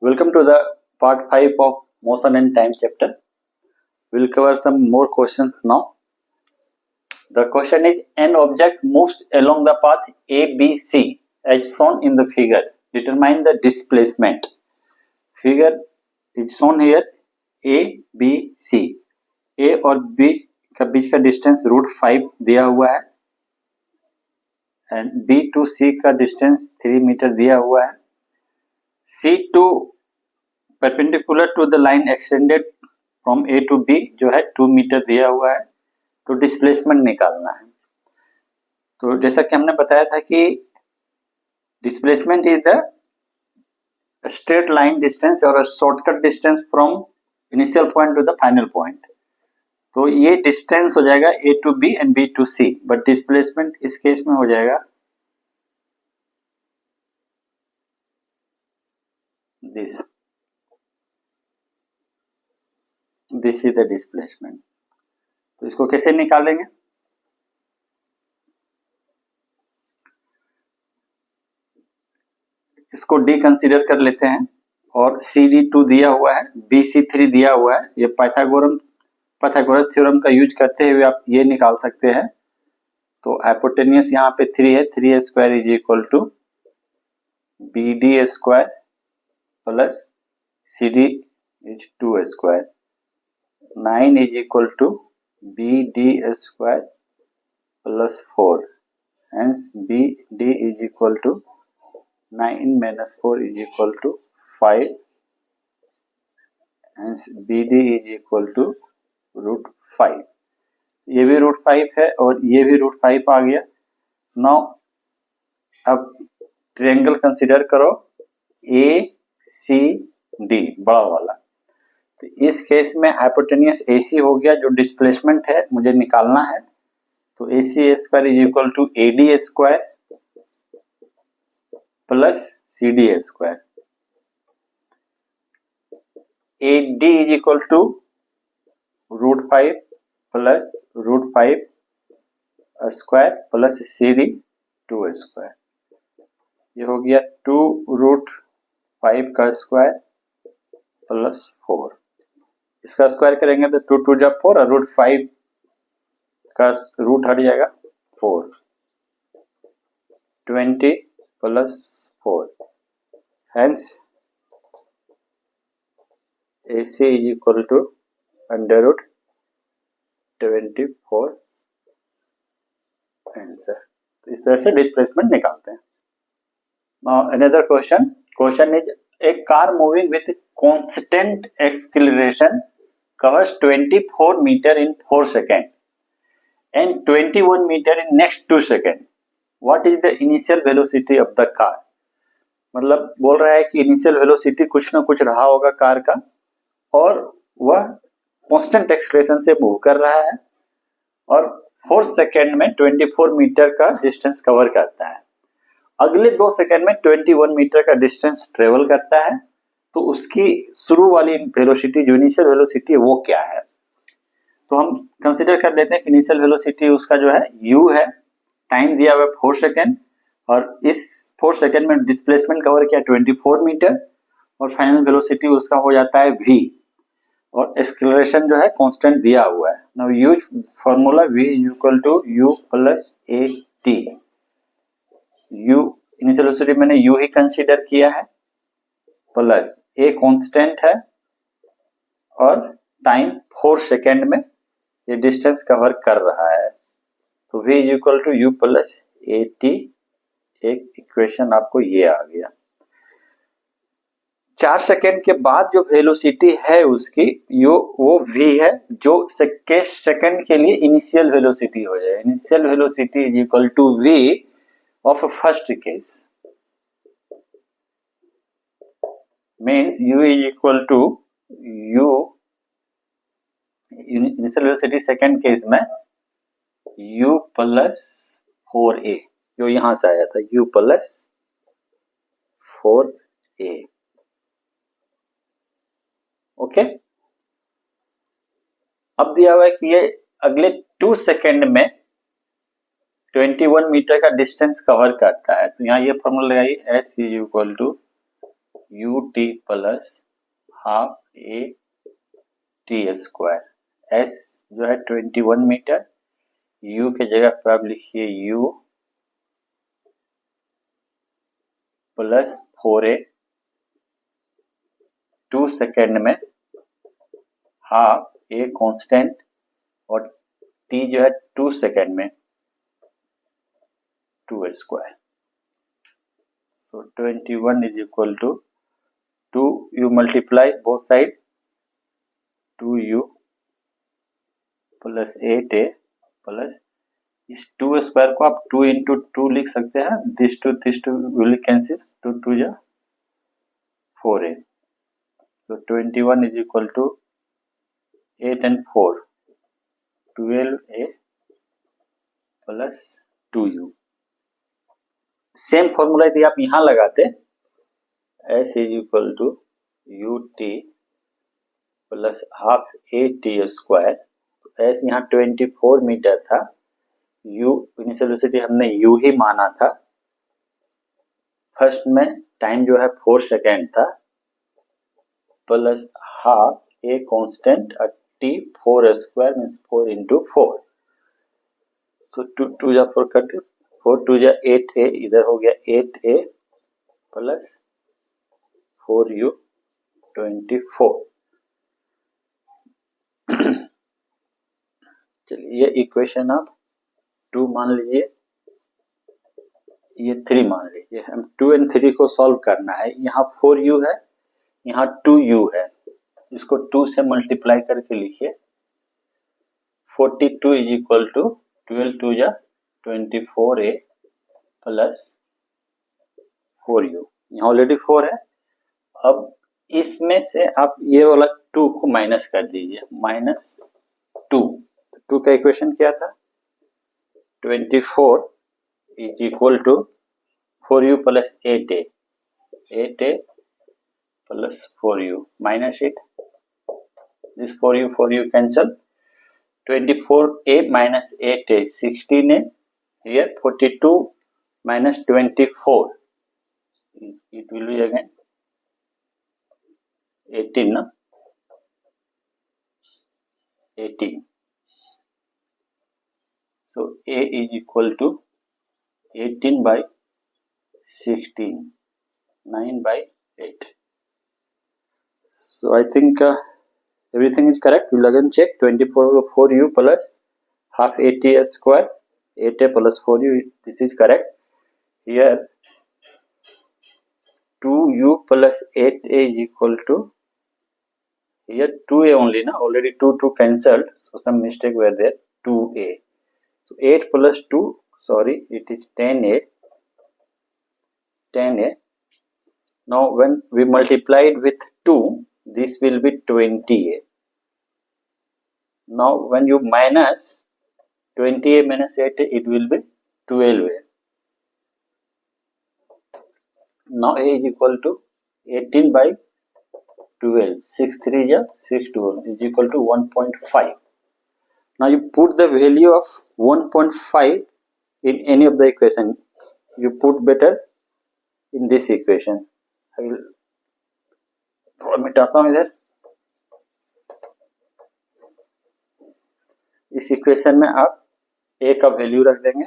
Welcome to the part 5 of motion and time chapter. We'll cover some more questions now. The question is, an object moves along the path ABC as shown in the figure. Determine the displacement. Figure is shown here A, B, C. A और B का बीच का distance √5 दिया हुआ है and B to C का distance 3 metre दिया हुआ है. C to perpendicular to the line extended from A to B जो है 2 मीटर दिया हुआ है. तो डिस्प्लेसमेंट निकालना है. तो जैसा कि हमने बताया था कि displacement is the straight line distance और shortcut distance from initial point to the final point. तो ये डिस्टेंस हो जाएगा A to B and B to C, but displacement इस केस में हो जाएगा दिस इज द डिस्प्लेसमेंट. तो इसको कैसे निकालेंगे? इसको डी कंसीडर कर लेते हैं और CD2 दिया हुआ है, BC3 दिया हुआ है. ये पाइथागोरस थ्योरम का यूज करते हुए आप ये निकाल सकते हैं. तो हाइपोटेनियस यहाँ पे 3 है, 3a square is equal to BD square plus CD is 2 square. 9 is equal to BD square plus 4. Hence BD is equal to 9 minus 4 is equal to 5. Hence BD is equal to √5. ये भी √5 है और ये भी √5 आ गया. Now अब triangle consider करो ACD बड़ा वाला. तो इस केस में हाइपोटेनियस AC हो गया जो डिस्प्लेसमेंट है मुझे निकालना है. तो AC square is equal to AD square plus CD square. AD is equal to √5 plus √5 square plus CD 2 square. ये हो गया 2√5 का स्क्वायर प्लस 4. इसका स्क्वायर करेंगे तो 2 2 जब 4 और √5 का रूट हट जाएगा 4. 20 plus 4. Hence AC is equal to √24 answer. इस तरह से डिस्प्लेसमेंट निकालते हैं. Now another question is, a car moving with constant acceleration covers 24 meter in 4 seconds and 21 meter in next 2 seconds. What is the initial velocity of the car? मतलब बोल रहा है कि इनिशियल वेलोसिटी कुछ ना कुछ रहा होगा कार का और वह कांस्टेंट एक्सेलरेशन से मूव कर रहा है और 4 सेकेंड में 24 मीटर का डिस्टेंस कवर करता है. अगले 2 सेकेंड में 21 मीटर का डिस्टेंस ट्रेवल करता है. तो उसकी शुरू वाली वेलोसिटी जो इनिशियल वेलोसिटी है वो क्या है? तो हम कंसीडर कर लेते हैं कि इनिशियल वेलोसिटी उसका जो है u है. टाइम दिया हुआ 4 सेकेंड और इस 4 सेकेंड में डिस्प्लेसमेंट कवर किया 24 मीटर और फाइनल वेलोसिटी उसका हो जाता है v और एक्सेलरेशन जो है कांस्टेंट दिया हुआ है. Now use formula v equal to u plus at. u initial velocity मैंने u ही कंसीडर किया है प्लस a कांस्टेंट है और टाइम 4 सेकेंड में ये डिस्टेंस कवर कर रहा है. तो v is equal to u plus at. एक इक्वेशन आपको ये आ गया. 4 सेकेंड के बाद जो वेलोसिटी है उसकी वो v है जो सेकेंड के लिए इनिशियल वेलोसिटी हो जाए. Initial velocity is equal to v of first case means u is equal to u initial velocity second case में u प्लस 4a जो यहां से आया था u प्लस 4a. ओके. अब दिया हुआ है कि ये अगले 2 सेकेंड में 21 मीटर का डिस्टेंस कवर करता है. तो यहाँ ये फॉर्मूला लगाइए S is equal to u t plus half a t square. S जो है 21 मीटर, यू के जगह पर आप लिखिए यू प्लस 4a 2 सेकेंड में हाफ ए कांस्टेंट और टी जो है 2 सेकेंड में 2 square. So 21 is equal to 2, you multiply both side 2u plus 8a plus इस 2 स्क्वायर को आप 2 इंटू 2 लिख सकते हैं, दिस टू विल कैंसिल, 2 2 जा 4a। So 21 is equal to 8 and 4 12a plus 2u। Same formula यदि आप यहां लगाते s is equal to u t plus half a t square, तो s यहाँ 24 मीटर था, u इनिशियल वेलोसिटी हमने u ही माना था, फर्स्ट में टाइम जो है 4 सेकेंड था, plus half a constant T 4 square means 4 into 4। सो 2 2 जा 4 कर दे, 4 2 जा 8a, इधर हो गया 8a प्लस 4u 24। चलिए ये इक्वेशन आप 2 मान लीजिए, ये 3 मान लीजिए। हम 2 और 3 को सॉल्व करना है। यहाँ 4u है, यहाँ 2u है, इसको 2 से मल्टीप्लाई करके लिखिए। 42 इज इक्वल टू 12 2 जा 24a प्लस 4u, यहाँ ऑलरेडी 4 है। अब इसमें से आप ये वाला 2 को माइनस कर दीजिए, -2। तो 2 का इक्वेशन क्या था? 24 is equal to 4u plus 8a, 8a plus 4u minus it, this 4u cancel, 24a minus 8a 16a, here 42 minus 24, it will be again 18, no? 18. So a is equal to 18 by 16, 9 by 8. So I think everything is correct. We'll again check 4u plus half 8a square, 8a plus 4u, this is correct. Here 2u plus 8a is equal to, here 2a only, na, already 2 cancelled, so some mistake were there, 2a. So 8 plus 2, sorry, it is 10a. Now when we multiply it with 2, this will be 20a. Now when you minus 20a minus 8a, it will be 12a. Now a is equal to 18 by 12, 6 3 ja 6 2 is equal to 1.5. Now you put the value of 1.5 in any of the equation. You put better in this equation. I will थोड़ा मिटाता हूँ इधर। इस equation में आप a का value रख देंगे,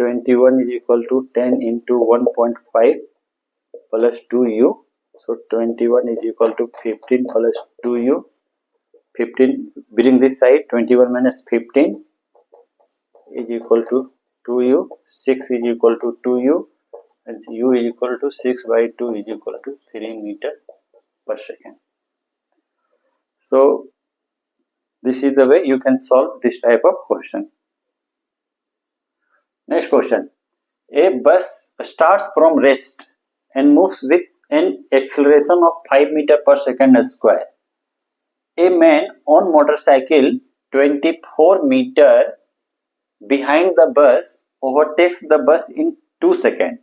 21 is equal to 10 into 1.5 plus 2u. So 21 is equal to 15 plus 2u. 15, bring this side, 21 minus 15 is equal to 2u. 6 is equal to 2u, and u is equal to 6 by 2 is equal to 3 meter per second. So this is the way you can solve this type of question. Next question. A bus starts from rest and moves with an acceleration of 5 meter per second square. A man on motorcycle 24 meter behind the bus overtakes the bus in 2 seconds.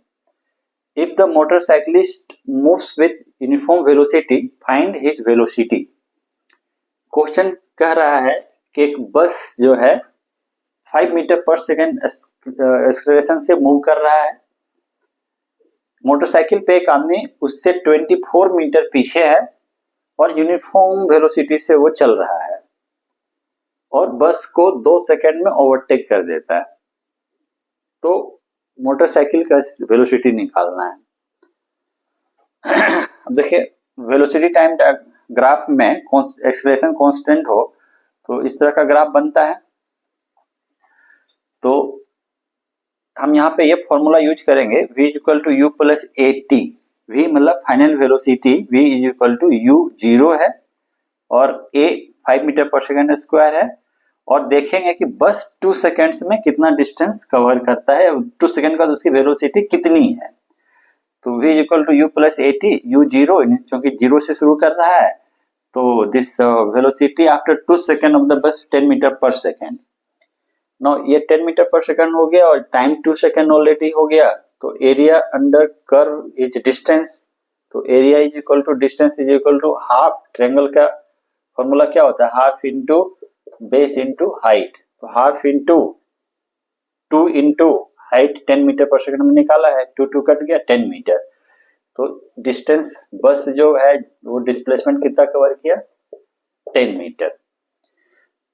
If the motorcyclist moves with uniform velocity, find his velocity. Question कह रहा है कि एक बस जो है 5 metre पर second acceleration से मूव कर रहा है। मोटरसाइकिल पे एक आदमी उससे 24 मीटर पीछे है और यूनिफॉर्म वेलोसिटी से वो चल रहा है और बस को 2 सेकंड में ओवरटेक कर देता है। तो मोटरसाइकिल का वेलोसिटी निकालना है। अब देखिए, वेलोसिटी टाइम ग्राफ में एक्सेलरेशन कांस्टेंट हो तो इस तरह का ग्राफ बनता है। तो हम यहाँ पे ये फॉर्मूला यूज करेंगे, v equal to u plus a t. v मतलब final velocity, v is equal to u 0 है और a 5 मीटर पर सेकेंड स्क्वायर है। और देखेंगे कि बस 2 सेकेंड्स में कितना डिस्टेंस कवर करता है, 2 सेकेंड बाद उसकी वेलोसिटी कितनी है। तो v equal to u plus a t, u 0 क्योंकि 0 से शुरू कर रहा है, तो this velocity after 2 second of the bus 10 metre पर सेकेंड। नो, ये 10 मीटर पर सेकंड हो गया और टाइम 2 सेकंड ऑलरेडी हो गया। तो area under curve is distance. तो area is equal to distance is equal to half. Triangle का फॉर्मूला क्या होता है? Half into base into height. तो half into 2 into height 10 metre per second में निकाला है, 2 कट गया 10 मीटर। तो डिस्टेंस बस जो है वो डिस्प्लेसमेंट कितना कवर किया? 10 मीटर।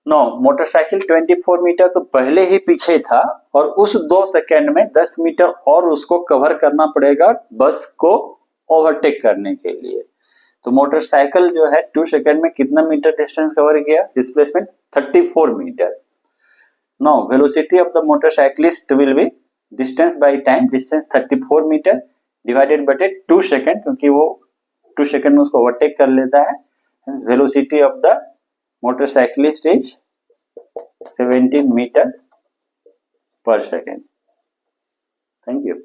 नो, मोटरसाइकिल 24 मीटर तो पहले ही पीछे था और उस 2 सेकेंड में 10 मीटर और उसको कवर करना पड़ेगा बस को ओवरटेक करने के लिए। तो मोटरसाइकिल जो है 2 सेकेंड में कितना मीटर डिस्टेंस कवर किया? Displacement 34 metre. No, velocity of the motorcyclist will be distance by time, distance 34 metre divided by 2 second, क्योंकि वो 2 सेकेंड में उसको ओवरटेक कर लेता है। Hence velocity of the motorcyclist is 17 meter per second. Thank you.